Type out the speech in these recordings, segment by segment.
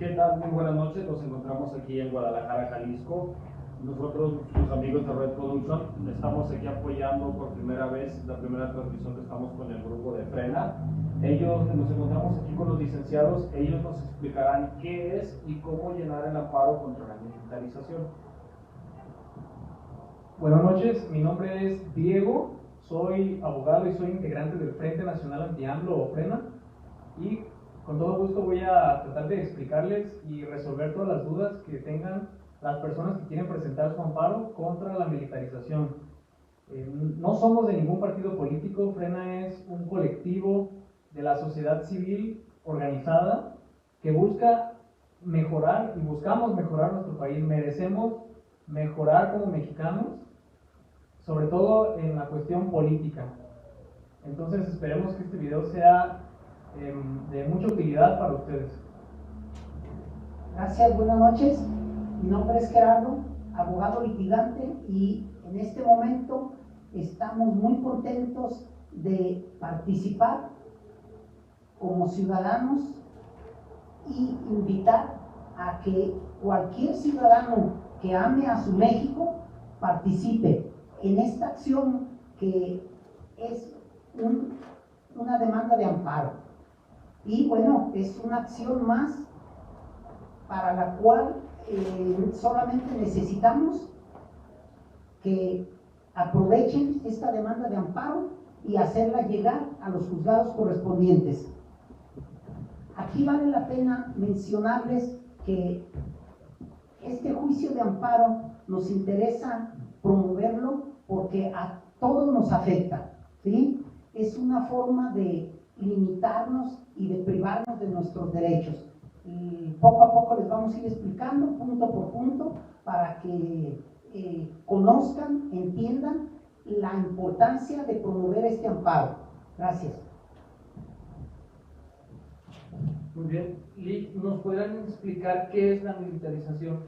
¿Qué tal? Muy buenas noches. Nos encontramos aquí en Guadalajara, Jalisco. Nosotros, sus amigos de Red Production, estamos aquí apoyando por primera vez la primera transmisión que estamos con el grupo de Frena. Nos encontramos aquí con los licenciados. Ellos nos explicarán qué es y cómo llenar el amparo contra la militarización. Buenas noches, mi nombre es Diego, soy abogado y soy integrante del Frente Nacional Anti-AMLO o Frena, y con todo gusto voy a tratar de explicarles y resolver todas las dudas que tengan las personas que quieren presentar su amparo contra la militarización. No somos de ningún partido político. Frena es un colectivo de la sociedad civil organizada que busca mejorar y buscamos mejorar nuestro país. Merecemos mejorar como mexicanos, sobre todo en la cuestión política. Entonces esperemos que este video sea de mucha utilidad para ustedes. Gracias, buenas noches. Mi nombre es Gerardo, abogado litigante, y en este momento estamos muy contentos de participar como ciudadanos y invitar a que cualquier ciudadano que ame a su México participe en esta acción que es una demanda de amparo. Y bueno, es una acción más para la cual solamente necesitamos que aprovechen esta demanda de amparo y hacerla llegar a los juzgados correspondientes. Aquí vale la pena mencionarles que este juicio de amparo nos interesa promoverlo porque a todos nos afecta, ¿sí? Es una forma de limitarnos y de privarnos de nuestros derechos. Y poco a poco les vamos a ir explicando punto por punto para que conozcan, entiendan la importancia de promover este amparo. Gracias. Muy bien. Lee, ¿nos podrían explicar qué es la militarización?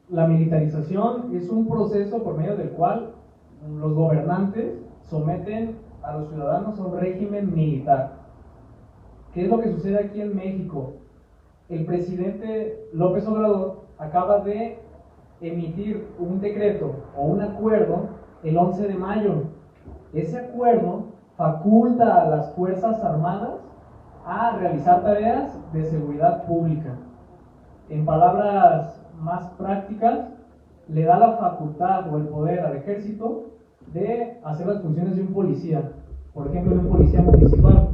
La militarización es un proceso por medio del cual los gobernantes someten a los ciudadanos a un régimen militar. ¿Qué es lo que sucede aquí en México? El presidente López Obrador acaba de emitir un decreto o un acuerdo el 11 de mayo. Ese acuerdo faculta a las Fuerzas Armadas a realizar tareas de seguridad pública. En palabras más prácticas, le da la facultad o el poder al ejército de hacer las funciones de un policía, por ejemplo, de un policía municipal.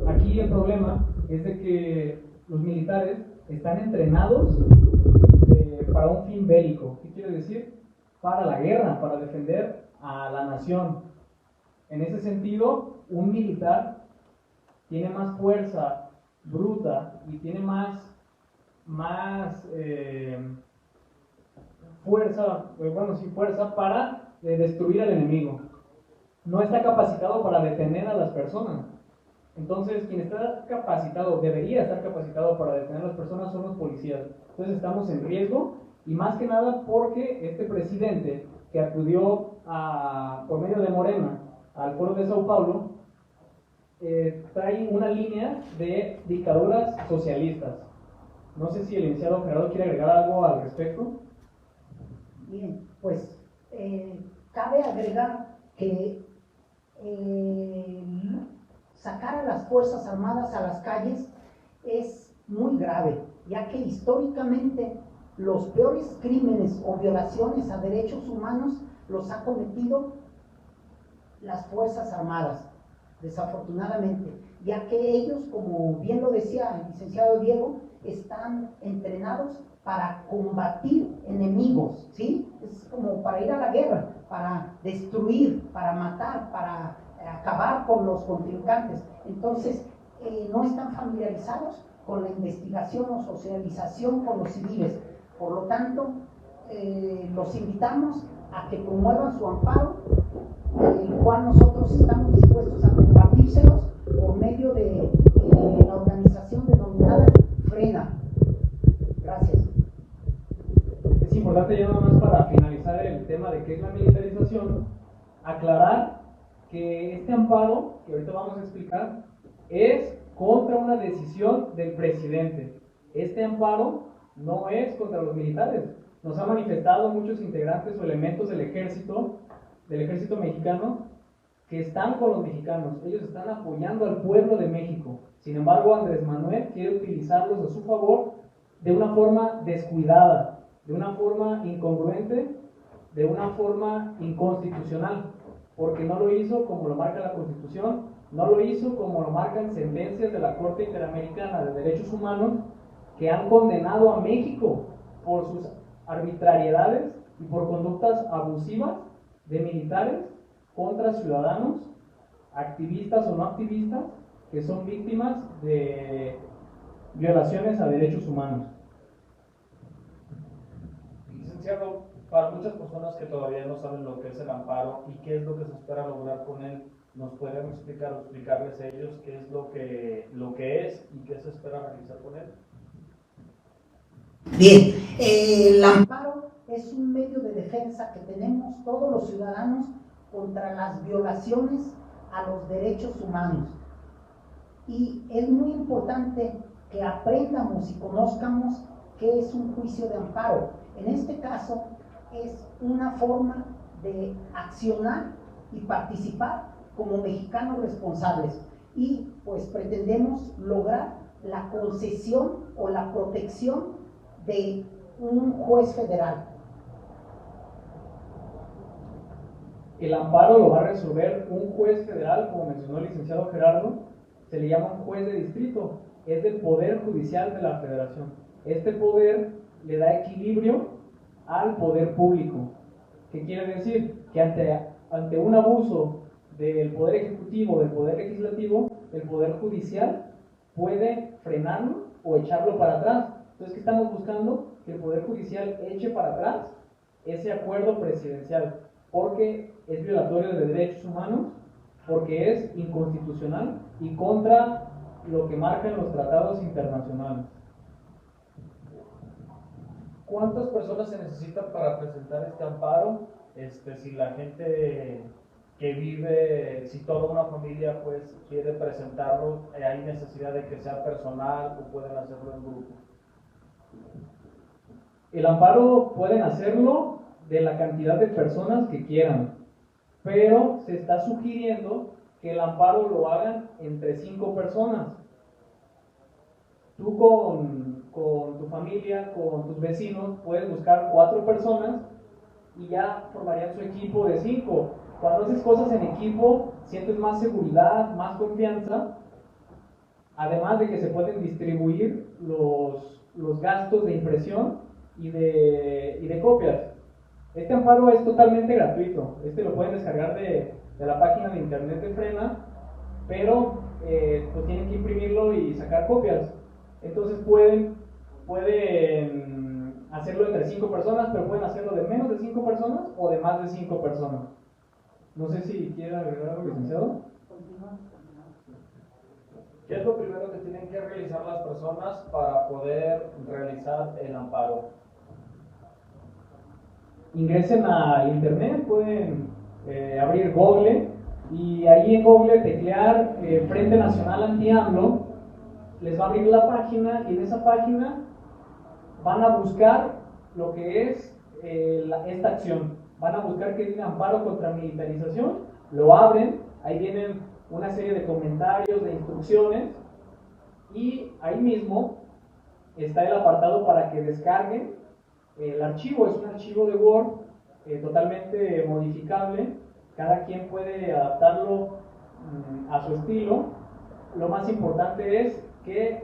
Aquí el problema es de que los militares están entrenados para un fin bélico. ¿Qué quiere decir? Para la guerra, para defender a la nación. En ese sentido, un militar tiene más fuerza bruta y tiene más fuerza para destruir al enemigo. No está capacitado para detener a las personas. Entonces, quien está capacitado, debería estar capacitado para detener a las personas, son los policías. Entonces estamos en riesgo, y más que nada porque este presidente que acudió por medio de Morena al Foro de Sao Paulo trae una línea de dictaduras socialistas. No sé si el licenciado Gerardo quiere agregar algo al respecto. Bien, pues cabe agregar que sacar a las Fuerzas Armadas a las calles es muy grave, ya que históricamente los peores crímenes o violaciones a derechos humanos los ha cometido las Fuerzas Armadas, desafortunadamente, ya que ellos, como bien lo decía el licenciado Diego, están entrenados para combatir enemigos, ¿sí? Es como para ir a la guerra, para destruir, para matar, para acabar con los contrincantes. Entonces, no están familiarizados con la investigación o socialización con los civiles. Por lo tanto, los invitamos a que promuevan su amparo, el cual nosotros estamos dispuestos a compartírselos por medio de la organización denominada Frena. Gracias. Es importante, ya nada más para finalizar el tema de qué es la militarización, aclarar que este amparo que ahorita vamos a explicar es contra una decisión del presidente. Este amparo no es contra los militares. Nos han manifestado muchos integrantes o elementos del ejército mexicano, que están con los mexicanos. Ellos están apoyando al pueblo de México. Sin embargo, Andrés Manuel quiere utilizarlos a su favor de una forma descuidada, de una forma incongruente, de una forma inconstitucional, porque no lo hizo como lo marca la Constitución, no lo hizo como lo marcan sentencias de la Corte Interamericana de Derechos Humanos, que han condenado a México por sus arbitrariedades y por conductas abusivas de militares contra ciudadanos, activistas o no activistas, que son víctimas de violaciones a derechos humanos. Licenciado, para muchas personas que todavía no saben lo que es el amparo y qué es lo que se espera lograr con él, ¿nos podrían explicar o explicarles a ellos qué es lo que es y qué se espera realizar con él? Bien, el amparo es un medio de defensa que tenemos todos los ciudadanos contra las violaciones a los derechos humanos. Y es muy importante que aprendamos y conozcamos qué es un juicio de amparo. En este caso, es una forma de accionar y participar como mexicanos responsables. Y pues pretendemos lograr la concesión o la protección de un juez federal. El amparo lo va a resolver un juez federal, como mencionó el licenciado Gerardo. Se le llama un juez de distrito, es del Poder Judicial de la Federación. Este poder le da equilibrio al poder público. ¿Qué quiere decir? Que ante un abuso del Poder Ejecutivo, del Poder Legislativo, el Poder Judicial puede frenarlo o echarlo para atrás. Entonces, ¿qué estamos buscando? Que el Poder Judicial eche para atrás ese acuerdo presidencial, porque es violatorio de derechos humanos, porque es inconstitucional y contra lo que marcan los tratados internacionales. ¿Cuántas personas se necesitan para presentar este amparo? Si la gente que vive, si toda una familia pues quiere presentarlo, ¿hay necesidad de que sea personal o pueden hacerlo en grupo? El amparo pueden hacerlo de la cantidad de personas que quieran, pero se está sugiriendo que el amparo lo hagan entre 5 personas. Tú con tu familia, con tus vecinos, puedes buscar 4 personas y ya formarían su equipo de 5. Cuando haces cosas en equipo, sientes más seguridad, más confianza, además de que se pueden distribuir los gastos de impresión y de copias. Este amparo es totalmente gratuito. Lo pueden descargar de la página de internet de Frena, pero pues tienen que imprimirlo y sacar copias. Entonces pueden hacerlo entre 5 personas, pero pueden hacerlo de menos de 5 personas o de más de 5 personas. No sé si quiere agregar algo, licenciado. ¿Qué es lo primero que tienen que realizar las personas para poder realizar el amparo? Ingresen al internet, pueden abrir Google y ahí en Google teclear Frente Nacional Anti-AMLO. Les va a abrir la página y en esa página van a buscar lo que es esta acción. Van a buscar que diga amparo contra militarización, lo abren, ahí vienen una serie de comentarios, de instrucciones y ahí mismo está el apartado para que descarguen el archivo. Es un archivo de Word totalmente modificable, cada quien puede adaptarlo a su estilo. Lo más importante es que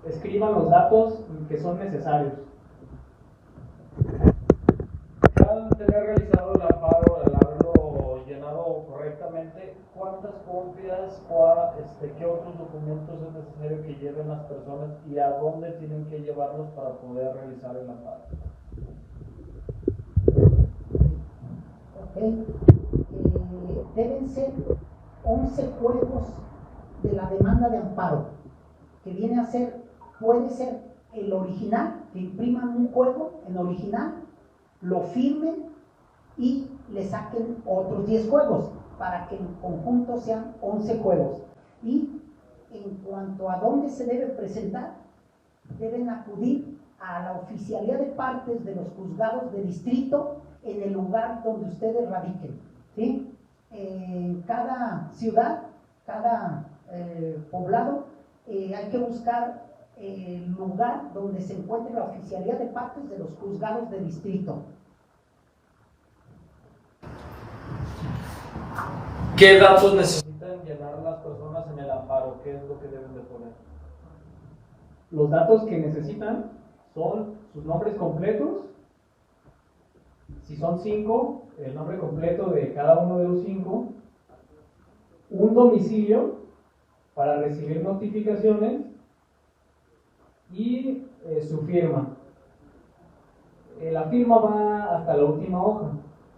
escriban los datos que son necesarios. Al tener realizado el amparo, al haberlo llenado correctamente, ¿cuántas copias o qué otros documentos es necesario que lleven las personas y a dónde tienen que llevarlos para poder realizar el amparo? Okay. Deben ser 11 juegos de la demanda de amparo, que viene a ser, puede ser el original, que impriman un juego en original, lo firmen y le saquen otros 10 juegos para que en conjunto sean 11 juegos. Y en cuanto a dónde se debe presentar, deben acudir a la oficialía de partes de los juzgados de distrito en el lugar donde ustedes radiquen, ¿sí? En cada ciudad, cada poblado, hay que buscar el lugar donde se encuentre la oficialía de partes de los juzgados de distrito. ¿Qué datos necesitan llenar las personas en el amparo? ¿Qué es lo que deben de poner? Los datos que necesitan son sus nombres completos. Si son 5, el nombre completo de cada uno de los 5, un domicilio para recibir notificaciones y su firma. La firma va hasta la última hoja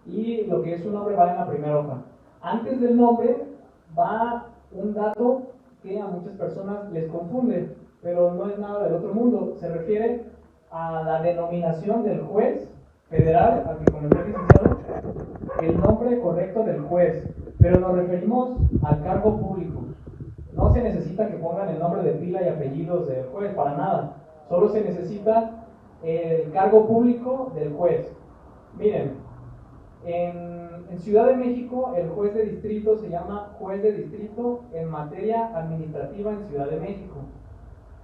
y lo que es su nombre va en la primera hoja. Antes del nombre va un dato que a muchas personas les confunde, pero no es nada del otro mundo. Se refiere a la denominación del juez federal, al que comentó el licenciado, el nombre correcto del juez, pero nos referimos al cargo público. No se necesita que pongan el nombre de pila y apellidos del juez, para nada. Solo se necesita el cargo público del juez. Miren, en Ciudad de México el juez de distrito se llama juez de distrito en materia administrativa en Ciudad de México.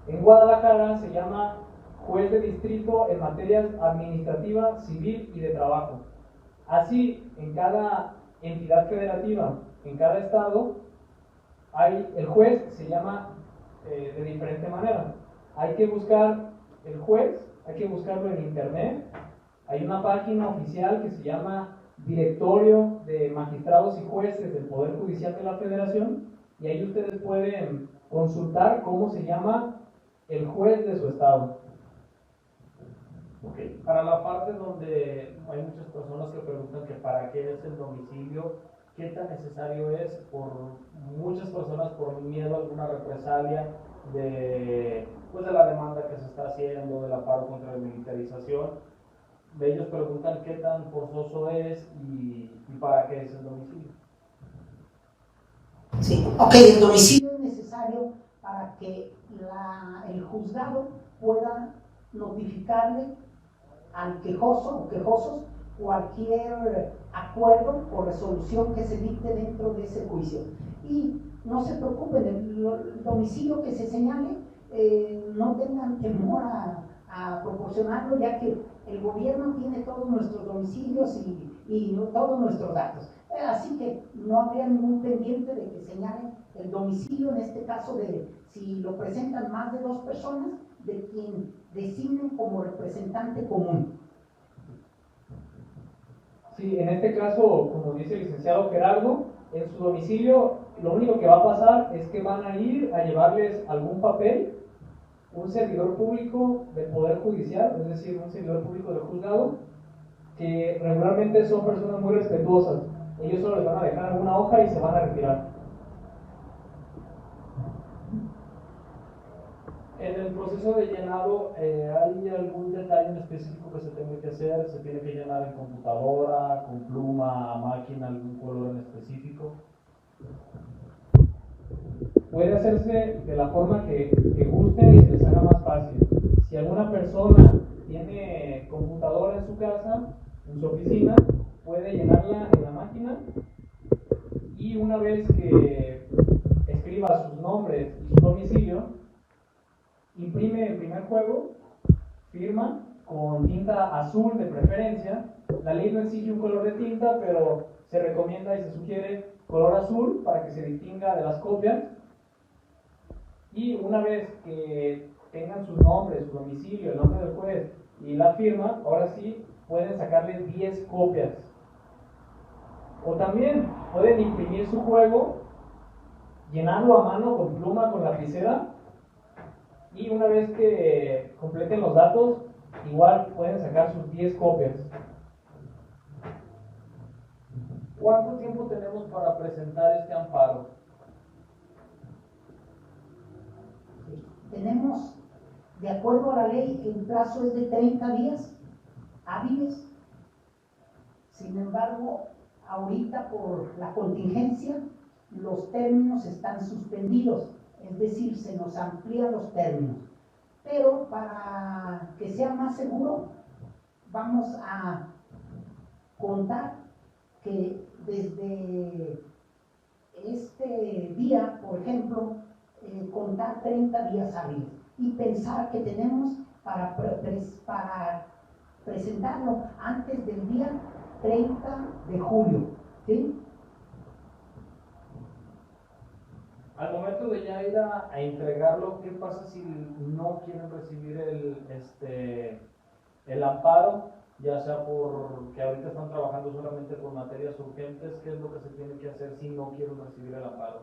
En Guadalajara se llama juez de distrito en materias administrativa, civil y de trabajo. Así, en cada entidad federativa, en cada estado, el juez se llama de diferente manera. Hay que buscar el juez, hay que buscarlo en internet. Hay una página oficial que se llama Directorio de Magistrados y Jueces del Poder Judicial de la Federación, y ahí ustedes pueden consultar cómo se llama el juez de su estado. Okay. Para la parte donde hay muchas personas que preguntan que para qué es el domicilio, ¿qué tan necesario es? Por muchas personas, por miedo a alguna represalia de la demanda que se está haciendo, del amparo contra la militarización, ellos preguntan qué tan forzoso es y para qué es el domicilio. Sí, ok, el domicilio es necesario para que el juzgado pueda notificarle al quejoso o quejosos cualquier acuerdo o resolución que se dicte dentro de ese juicio. Y no se preocupen, el domicilio que se señale, no tengan temor a proporcionarlo, ya que el gobierno tiene todos nuestros domicilios y todos nuestros datos. Así que no habría ningún pendiente de que señalen el domicilio, en este caso de si lo presentan más de 2 personas, de quien designen como representante común. Sí, en este caso, como dice el licenciado Gerardo, en su domicilio lo único que va a pasar es que van a ir a llevarles algún papel, un servidor público del Poder Judicial, es decir, un servidor público del juzgado, que regularmente son personas muy respetuosas. Ellos solo les van a dejar alguna hoja y se van a retirar. En el proceso de llenado, ¿hay algún detalle en específico que se tenga que hacer? ¿Se tiene que llenar en computadora, con pluma, a máquina, algún color en específico? Puede hacerse de la forma que guste y se les haga más fácil. Si alguna persona tiene computadora en su casa, en su oficina, puede llenarla en la máquina y una vez que escriba sus nombres y su domicilio, imprime el primer juego, firma con tinta azul de preferencia. La ley no exige un color de tinta, pero se recomienda y se sugiere color azul para que se distinga de las copias. Y una vez que tengan sus nombres, su domicilio, el nombre del juez y la firma, ahora sí pueden sacarle 10 copias. O también pueden imprimir su juego, llenarlo a mano con pluma, con lapicera, y una vez que completen los datos, igual pueden sacar sus 10 copias. ¿Cuánto tiempo tenemos para presentar este amparo? Tenemos, de acuerdo a la ley, el plazo es de 30 días hábiles. Sin embargo, ahorita por la contingencia, los términos están suspendidos. es decir, se nos amplían los términos. Pero para que sea más seguro, vamos a contar que desde este día, por ejemplo, contar 30 días hábiles y pensar que tenemos para presentarlo antes del día 30 de julio, ¿sí? Al momento de ya ir a entregarlo, ¿qué pasa si no quieren recibir el amparo? Ya sea porque ahorita están trabajando solamente por materias urgentes, ¿qué es lo que se tiene que hacer si no quieren recibir el amparo?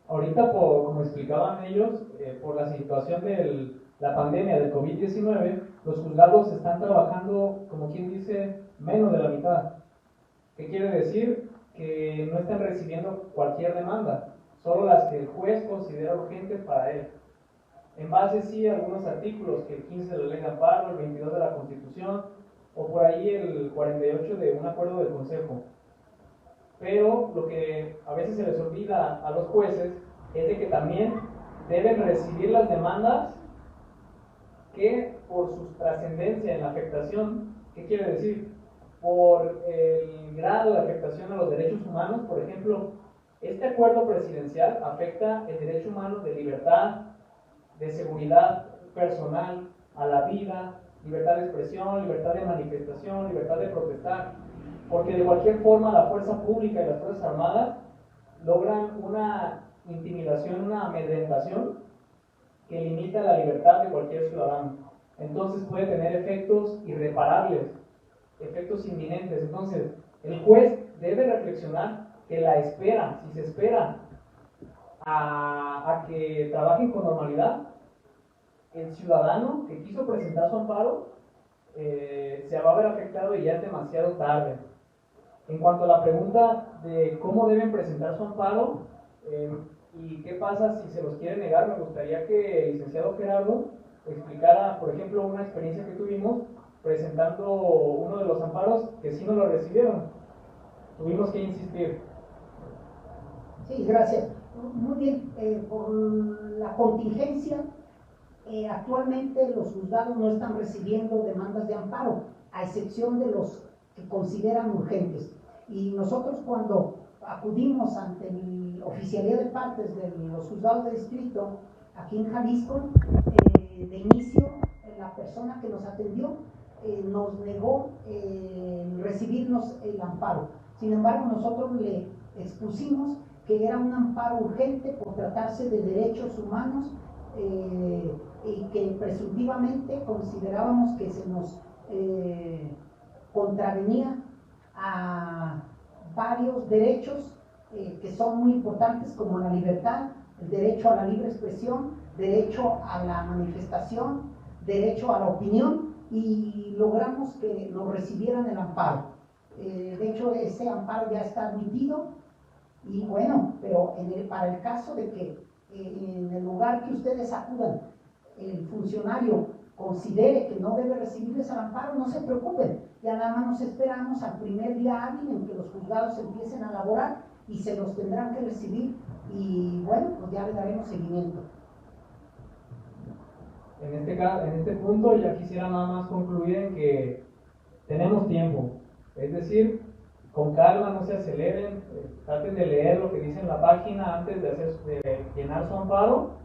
Ahorita, como explicaban ellos, por la situación de la pandemia del COVID-19, los juzgados están trabajando, como quien dice, menos de la mitad. ¿Qué quiere decir? Que no están recibiendo cualquier demanda, solo las que el juez considera urgentes para él. En base, sí, a algunos artículos, que el 15 de la Ley de Amparo, el 22 de la Constitución, o por ahí el 48 de un acuerdo del Consejo. Pero lo que a veces se les olvida a los jueces es de que también deben recibir las demandas que por su trascendencia en la afectación, ¿qué quiere decir? Por el grado de afectación a los derechos humanos. Por ejemplo, este acuerdo presidencial afecta el derecho humano de libertad, de seguridad personal, a la vida, libertad de expresión, libertad de manifestación, libertad de protestar, porque de cualquier forma la fuerza pública y las fuerzas armadas logran una intimidación, una amedrentación que limita la libertad de cualquier ciudadano. Entonces puede tener efectos irreparables, efectos inminentes. Entonces el juez debe reflexionar que la espera, si se espera a que trabajen con normalidad, el ciudadano que quiso presentar su amparo se va a ver afectado y ya es demasiado tarde. En cuanto a la pregunta de cómo deben presentar su amparo y qué pasa si se los quiere negar, me gustaría que el licenciado Gerardo explicara, por ejemplo, una experiencia que tuvimos presentando uno de los amparos que sí no lo recibieron. Tuvimos que insistir. Sí, gracias. Muy bien, por la contingencia, actualmente los juzgados no están recibiendo demandas de amparo, a excepción de los que consideran urgentes. Y nosotros, cuando acudimos ante la oficialía de partes de los juzgados de distrito aquí en Jalisco, de inicio la persona que nos atendió nos negó recibirnos el amparo. Sin embargo, nosotros le expusimos que era un amparo urgente por tratarse de derechos humanos y que presuntivamente considerábamos que se nos contravenía a varios derechos que son muy importantes, como la libertad, el derecho a la libre expresión, derecho a la manifestación, derecho a la opinión, y logramos que nos recibieran el amparo. De hecho, ese amparo ya está admitido. Y bueno, pero para el caso de que en el lugar que ustedes acudan, el funcionario considere que no debe recibirles el amparo, no se preocupen, ya nada más nos esperamos al primer día hábil en que los juzgados empiecen a laborar y se los tendrán que recibir, y bueno, pues ya le daremos seguimiento. En este punto ya quisiera nada más concluir en que tenemos tiempo, es decir, con calma, no se aceleren, traten de leer lo que dice en la página antes de llenar su amparo.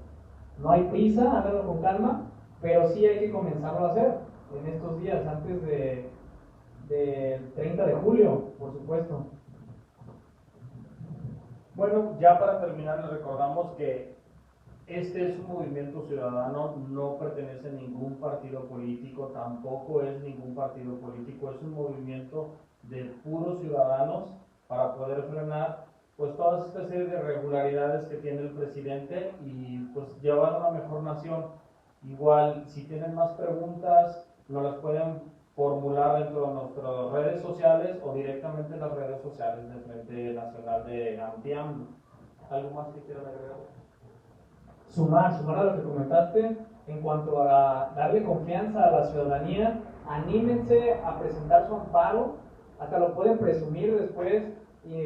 No hay prisa, háganlo con calma, pero sí hay que comenzarlo a hacer en estos días, antes del 30 de julio, por supuesto. Bueno, ya para terminar, les recordamos que este es un movimiento ciudadano, no pertenece a ningún partido político, tampoco es ningún partido político, es un movimiento de puros ciudadanos para poder frenar pues toda esta serie de irregularidades que tiene el presidente y pues llevar a una mejor nación. Igual, si tienen más preguntas, nos las pueden formular dentro de nuestras redes sociales o directamente en las redes sociales del Frente Nacional de Anti-AMLO. ¿Algo más que quieran agregar? Sumar a lo que comentaste en cuanto a darle confianza a la ciudadanía. Anímense a presentar su amparo, hasta lo pueden presumir después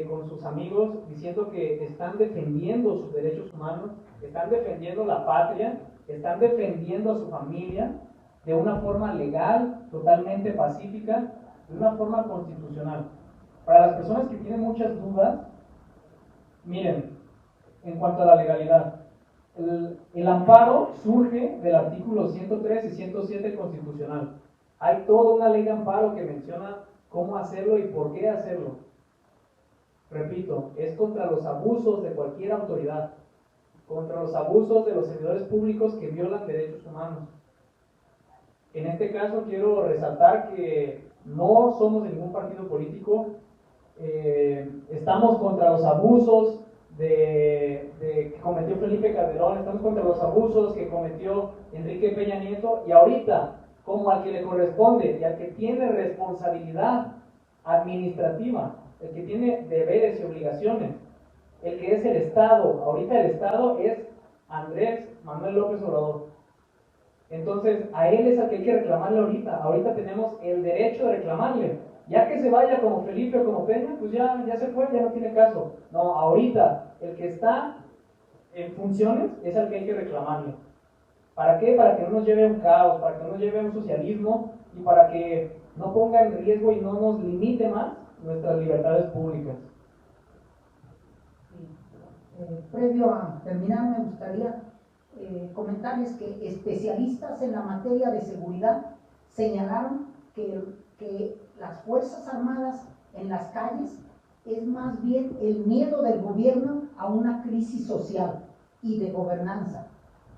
con sus amigos diciendo que están defendiendo sus derechos humanos, están defendiendo la patria, están defendiendo a su familia de una forma legal, totalmente pacífica, de una forma constitucional. Para las personas que tienen muchas dudas, miren, en cuanto a la legalidad, el amparo surge del artículo 103 y 107 constitucional. Hay toda una ley de amparo que menciona cómo hacerlo y por qué hacerlo. Repito, es contra los abusos de cualquier autoridad, contra los abusos de los servidores públicos que violan derechos humanos. En este caso quiero resaltar que no somos de ningún partido político, estamos contra los abusos que cometió Felipe Calderón, estamos contra los abusos que cometió Enrique Peña Nieto, y ahorita, como al que le corresponde y al que tiene responsabilidad administrativa, el que tiene deberes y obligaciones, el que es el Estado, ahorita el Estado es Andrés Manuel López Obrador. Entonces, a él es al que hay que reclamarle ahorita. Ahorita tenemos el derecho de reclamarle. Ya que se vaya como Felipe o como Peña, pues ya se fue, ya no tiene caso. No, ahorita el que está en funciones es al que hay que reclamarle. ¿Para qué? Para que no nos lleve a un caos, para que no nos lleve a un socialismo y para que no ponga en riesgo y no nos limite más nuestras libertades públicas. Previo a terminar, me gustaría comentarles que especialistas en la materia de seguridad señalaron que las Fuerzas Armadas en las calles es más bien el miedo del gobierno a una crisis social y de gobernanza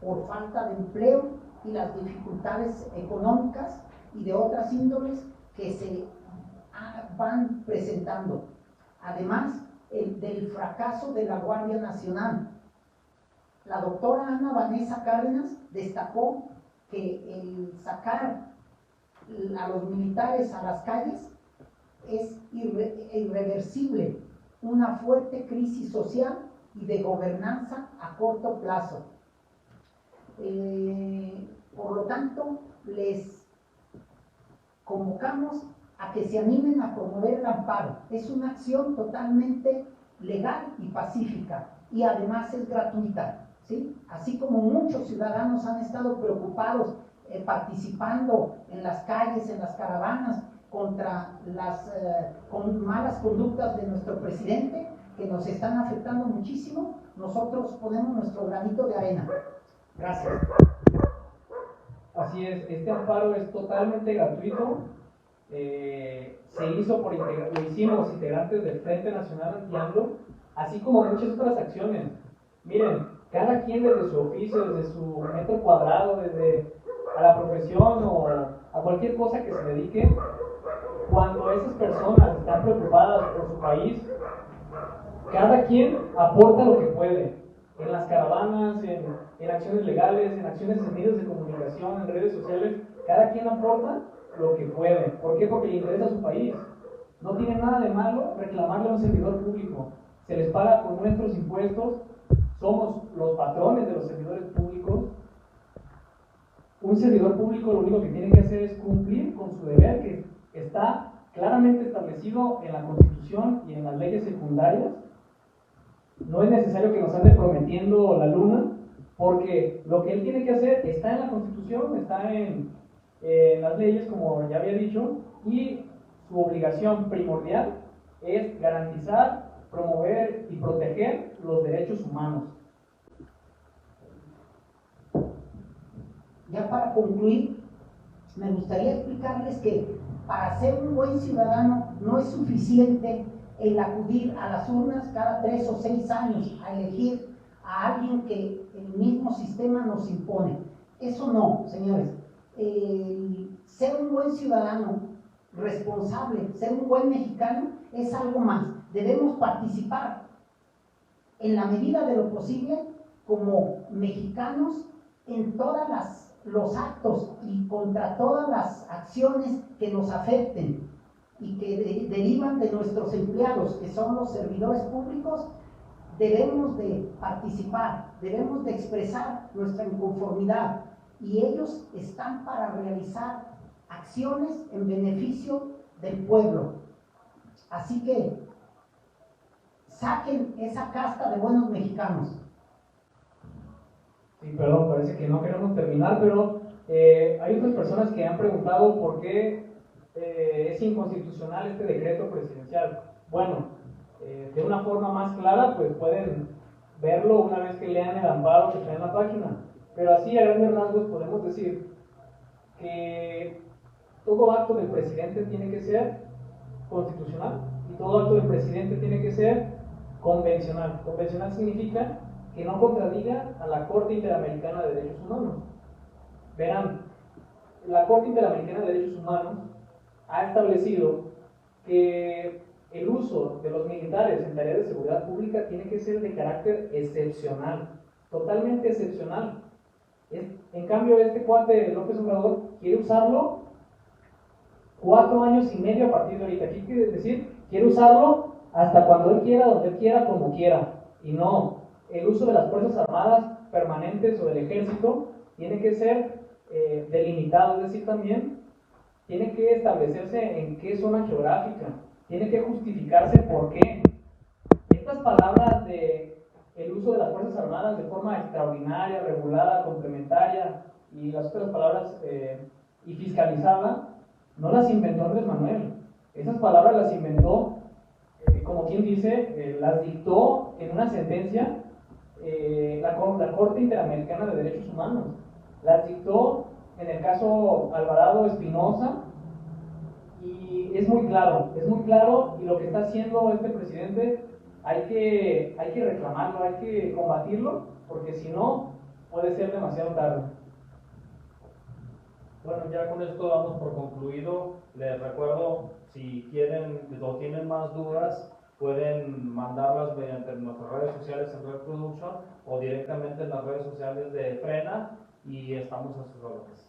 por falta de empleo y las dificultades económicas y de otras índoles que se van presentando. Además, del fracaso de la Guardia Nacional. La doctora Ana Vanessa Cárdenas destacó que el sacar a los militares a las calles es irreversible, una fuerte crisis social y de gobernanza a corto plazo. Por lo tanto, les convocamos a que se animen a promover el amparo. Es una acción totalmente legal y pacífica y además es gratuita, ¿sí? Así como muchos ciudadanos han estado preocupados participando en las calles, en las caravanas contra las con malas conductas de nuestro presidente que nos están afectando muchísimo, nosotros ponemos nuestro granito de arena. Gracias. Así es, este amparo es totalmente gratuito. Lo hicimos integrantes del Frente Nacional Anti-AMLO, así como muchas otras acciones. Miren, cada quien desde su oficio, desde su metro cuadrado, desde a la profesión o a cualquier cosa que se dedique, cuando esas personas están preocupadas por su país, cada quien aporta lo que puede, en las caravanas, en acciones legales, en acciones en medios de comunicación, en redes sociales, cada quien aporta lo que puede. ¿Por qué? Porque le interesa a su país. No tiene nada de malo reclamarle a un servidor público. Se les paga con nuestros impuestos, somos los patrones de los servidores públicos. Un servidor público lo único que tiene que hacer es cumplir con su deber, que está claramente establecido en la Constitución y en las leyes secundarias. No es necesario que nos ande prometiendo la luna, porque lo que él tiene que hacer está en la Constitución, está en las leyes, como ya había dicho, y su obligación primordial es garantizar, promover y proteger los derechos humanos. Ya para concluir, me gustaría explicarles que para ser un buen ciudadano no es suficiente el acudir a las urnas cada 3 o 6 años a elegir a alguien que el mismo sistema nos impone. Eso no, señores. Ser un buen ciudadano responsable, ser un buen mexicano es algo más. Debemos participar en la medida de lo posible como mexicanos en todos los actos y contra todas las acciones que nos afecten y que derivan de nuestros empleados, que son los servidores públicos. Debemos de participar, debemos de expresar nuestra inconformidad y ellos están para realizar acciones en beneficio del pueblo. Así que saquen esa casta de buenos mexicanos. Sí, perdón, parece que no queremos terminar, pero hay otras personas que han preguntado por qué es inconstitucional este decreto presidencial. Bueno, de una forma más clara, pues pueden verlo una vez que lean el amparo que está en la página. Pero así, a grandes rasgos, podemos decir que todo acto del presidente tiene que ser constitucional y todo acto del presidente tiene que ser convencional. Convencional significa que no contradiga a la Corte Interamericana de Derechos Humanos. Verán, la Corte Interamericana de Derechos Humanos ha establecido que el uso de los militares en tareas de seguridad pública tiene que ser de carácter excepcional, totalmente excepcional. En cambio, este cuate López Obrador quiere usarlo 4 años y medio a partir de ahorita. Aquí quiere decir, quiere usarlo hasta cuando él quiera, donde él quiera, como quiera. Y no, el uso de las Fuerzas Armadas permanentes o del Ejército tiene que ser delimitado, es decir, también tiene que establecerse en qué zona geográfica, tiene que justificarse por qué. Estas palabras de el uso de las Fuerzas Armadas de forma extraordinaria, regulada, complementaria y las otras palabras y fiscalizada, no las inventó Andrés Manuel. Esas palabras las inventó, como quien dice, las dictó en una sentencia la Corte Interamericana de Derechos Humanos. Las dictó en el caso Alvarado Espinosa y es muy claro y lo que está haciendo este presidente hay que reclamarlo, hay que combatirlo, porque si no puede ser demasiado tarde. Bueno, ya con esto damos por concluido. Les recuerdo, si quieren o tienen más dudas, pueden mandarlas mediante nuestras redes sociales en Red Production o directamente en las redes sociales de Frena y estamos a sus órdenes.